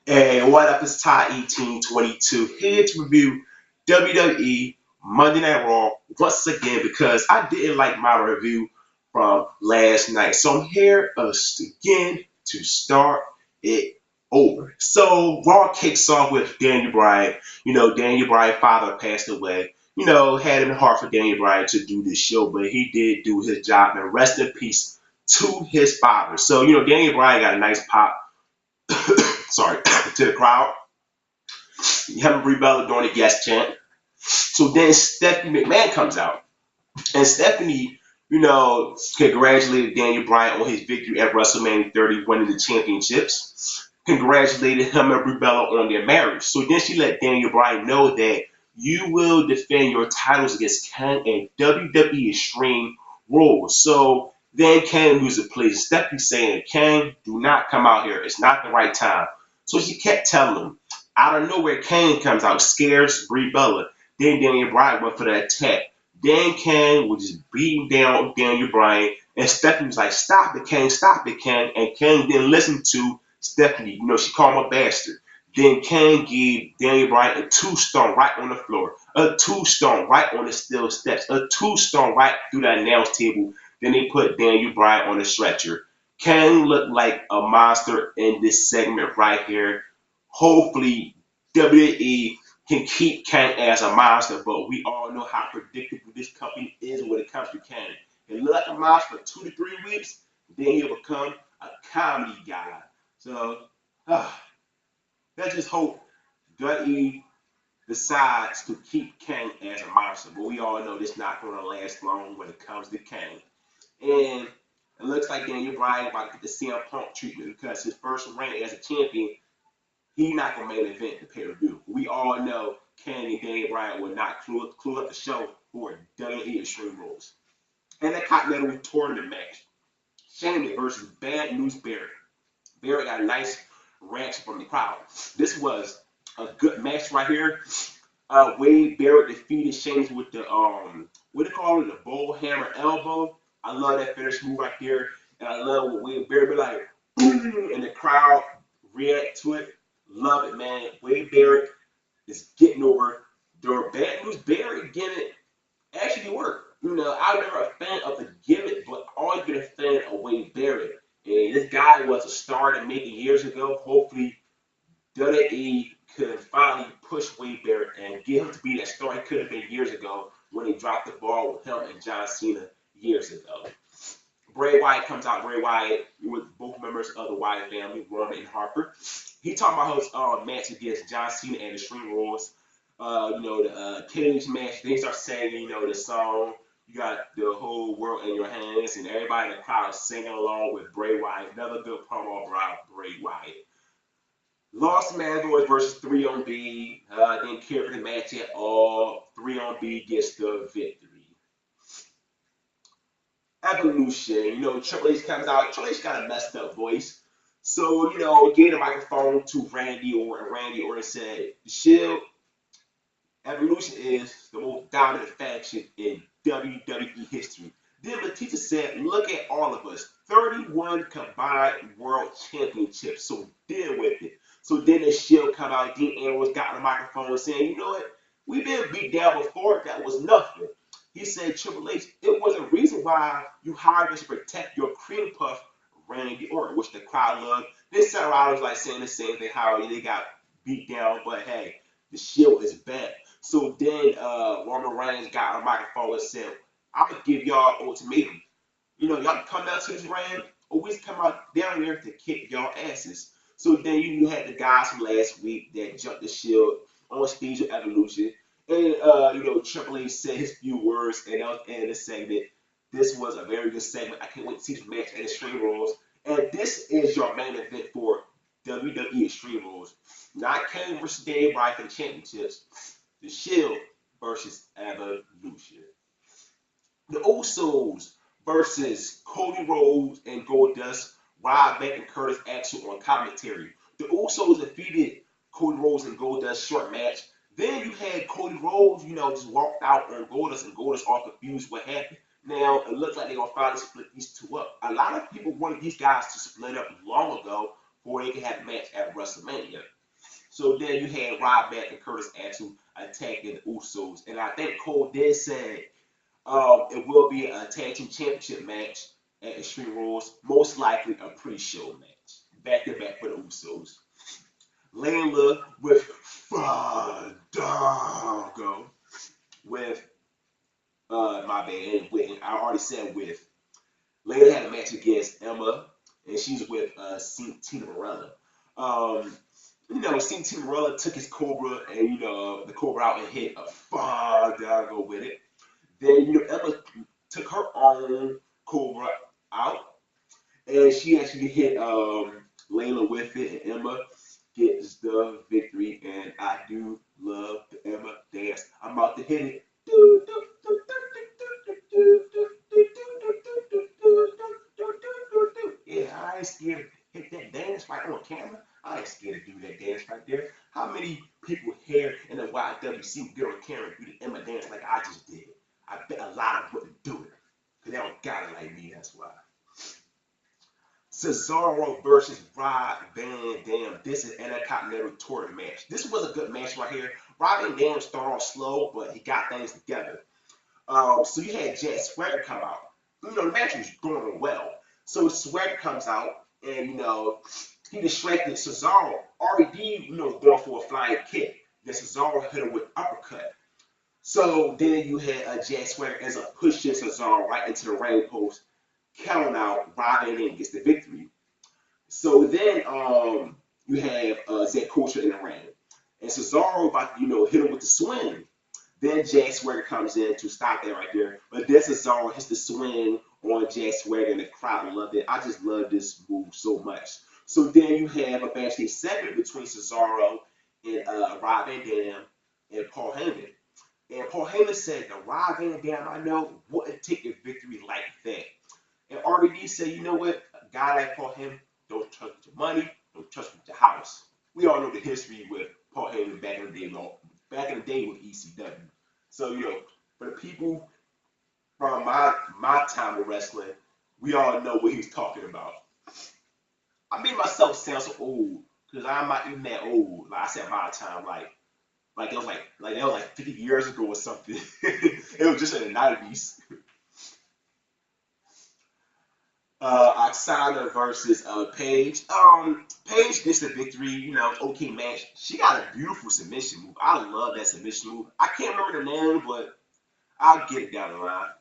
And what up, it's Ty 1822 here to review WWE Monday Night Raw once again because I didn't like my review from last night. So I'm here again to start it over. So Raw kicks off with Daniel Bryan. Daniel Bryan's father passed away. Had it hard for Daniel Bryan to do this show, but he did do his job and rest in peace to his father. So, Daniel Bryan got a nice pop sorry, to the crowd. You have a rebel during the yes chant. So then Stephanie McMahon comes out. And Stephanie, congratulated Daniel Bryan on his victory at WrestleMania 30, winning the championships. Congratulated him and Rubella on their marriage. So then she let Daniel Bryan know that you will defend your titles against Kane and WWE Extreme Rules. So then Kane loses the place. Stephanie saying, Kane, do not come out here. It's not the right time. So she kept telling him. Out of nowhere, Kane comes out, scares Brie Bella. Then Daniel Bryan went for the attack. Then Kane was just beating down Daniel Bryan. And Stephanie was like, stop it, Kane, And Kane didn't listen to Stephanie. She called him a bastard. Then Kane gave Daniel Bryan a two-stone right on the floor. A two-stone right on the steel steps. A two-stone right through that announce table. Then they put Daniel Bryan on the stretcher. Kane looked like a monster in this segment right here. Hopefully, WWE can keep Kane as a monster, but we all know how predictable this company is when it comes to Kane. He looked like a monster for 2 to 3 weeks, then he'll become a comedy guy. So, let's just hope WWE decides to keep Kane as a monster, but we all know this is not going to last long when it comes to Kane. And it looks like Daniel Bryan about to get the CM Punk treatment because his first reign as a champion, he's not going to main event the pay-per-view. We all know Kane and Daniel Bryan will not clue up the show for WWE Extreme Rules. And the Continental Tournament match, Shane versus Bad News Barrett. Barrett got a nice reaction from the crowd. This was a good match right here. Wade Barrett defeated Sheamus with the what do you call it, the bull hammer elbow. I love that finish move right there, and I love when Wade Barrett be like, boom, and the crowd react to it. Love it, man. Wade Barrett is getting over the Bad News Barrett gimmick. Actually worked. I'm never a fan of the gimmick, but I've always been a fan of Wade Barrett. And this guy was a star to make it years ago. Hopefully, WWE could finally push Wade Barrett and get him to be that star he could have been years ago when he dropped the ball with him and John Cena years ago. Bray Wyatt comes out. Bray Wyatt with both members of the Wyatt family, Roman and Harper. He talking about his match against John Cena and Extreme Rules. The cage match. They start saying, the song. You got the whole world in your hands, and everybody in the crowd singing along with Bray Wyatt. Another good promo about Bray Wyatt. Lost Matadors versus 3 on B. Didn't care for the match at all. 3 on B gets the victory. Evolution. Triple H comes out. Triple H got a messed up voice. So, gave the microphone to Randy Orton. Randy Orton said, the Shield, Evolution is the most dominant faction in WWE history. Then Batista said, look at all of us. 31 combined world championships. So deal with it. So then the Shield come out. Dean Ambrose got on the microphone saying, you know what? We've been beat down before. That was nothing. He said, Triple H, it was a reason why you hired us to protect your cream puff, Randy Orton, which the crowd loved. Then Seth Rollins like saying the same thing, how they got beat down, but hey, the Shield is back. So then Roman Reigns got on the microphone and said, I'm going to give y'all an ultimatum. Y'all come down to this ring, or we come out down there to kick y'all asses. So then you had the guys from last week that jumped the Shield on stage of Evolution. And, Triple H said his few words, and that was the end of the segment. This was a very good segment. I can't wait to see this match at Extreme Rules. And this is your main event for WWE Extreme Rules. Not Kane versus Daniel Bryan for the championships. The Shield versus Evolution. The Usos versus Cody Rhodes and Goldust. Ryback and Curtis Axel on commentary. The Usos defeated Cody Rhodes and Goldust short match. Then you had Cody Rhodes, just walked out on Goldust, and Goldust all confused what happened. Now, it looks like they're going to finally split these two up. A lot of people wanted these guys to split up long ago before they could have a match at WrestleMania. So then you had Ryback and Curtis Axel attacking the Usos, and I think Cole did say it will be a tag team championship match at Extreme Rules, most likely a pre-show match, back to back for the Usos. Layla with Fandango with my bad, with I already said with Layla had a match against Emma, and she's with Tina Morella. Um, Tina Morella took his Cobra and the Cobra out and hit a Fandango with it. Then Emma took her own Cobra out, and she actually hit Layla with it, and Emma gets the victory. And I do love the Emma dance. I'm about to hit it. Yeah, I ain't scared to hit that dance right on camera. I ain't scared to do that dance right there. How many people here in the YWC get on camera and do the Emma dance like I just did? I bet a lot of them wouldn't do it. Because they don't got it like me, that's why. Cesaro versus Rob Van Dam. This is an Intercontinental Tour match. This was a good match right here. Rob Van Dam started off slow, but he got things together. So you had Jack Swagger come out. The match was going well. So Swagger comes out, and he distracted Cesaro. RVD, going for a flying kick. Then Cesaro hit him with uppercut. So then you had Jack Swagger ends up pushing Cesaro right into the ring post, count out. Robin then gets the victory. So then you have Zach Kosher in the ring, and Cesaro about to hit him with the swing. Then Jack Swagger comes in to stop that right there. But then Cesaro hits the swing on Jack Swagger, and the crowd loved it. I just love this move so much. So then you have a backstage segment between Cesaro and Rob Van Dam and Paul Heyman. And Paul Heyman said, "The Rob Van Dam I know wouldn't take a victory like that." And RVD said, "You know what? A guy like Paul Heyman don't trust with your money, don't trust with your house." We all know the history with Paul Heyman back in the day with ECW. So for the people from my time of wrestling, we all know what he's talking about. I made myself sound so old because I'm not even that old. Like I said, my time, like that was like 50 years ago or something. It was just in the 90s. Oksana versus Paige. Paige gets the victory. Okay match. She got a beautiful submission move. I love that submission move. I can't remember the name, but I'll get it down the line.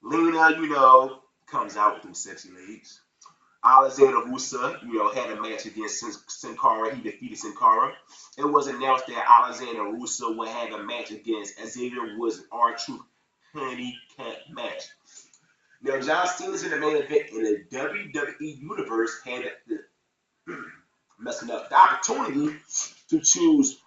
Lena, comes out with them sexy legs. Alexander Rusa, had a match against Sin Cara. He defeated Sin Cara. It was announced that Alexander Rusa would have a match against Xavier Woods and R-Truth handicap match. Now, John Cena's in the main event in the WWE Universe had messing up the opportunity to choose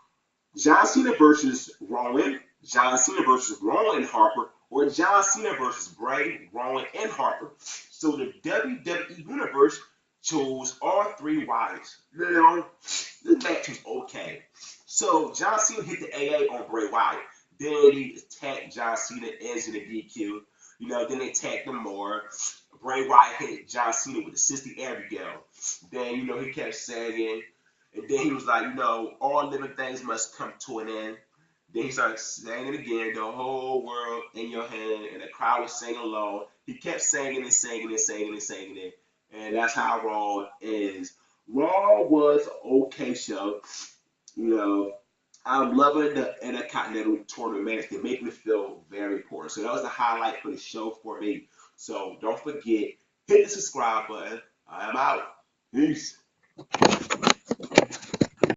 John Cena versus Rowan, John Cena versus Rowan and Harper, or John Cena versus Bray, Rowan, and Harper. So the WWE Universe chose all three wives. Now, this match was okay. So John Cena hit the AA on Bray Wyatt. Then he attacked John Cena, edging the DQ. Then they attacked him more. Bray Wyatt hit John Cena with the Sister Abigail. Then, he kept saying, and then he was like, all living things must come to an end. Then he started singing again, the whole world in your hand, and the crowd was singing along. He kept singing and singing and singing and singing it. And that's how Raw is. Raw was an okay show. I'm loving the Intercontinental Tournament. They make me feel very important. So that was the highlight for the show for me. So don't forget, hit the subscribe button. I'm out. Peace.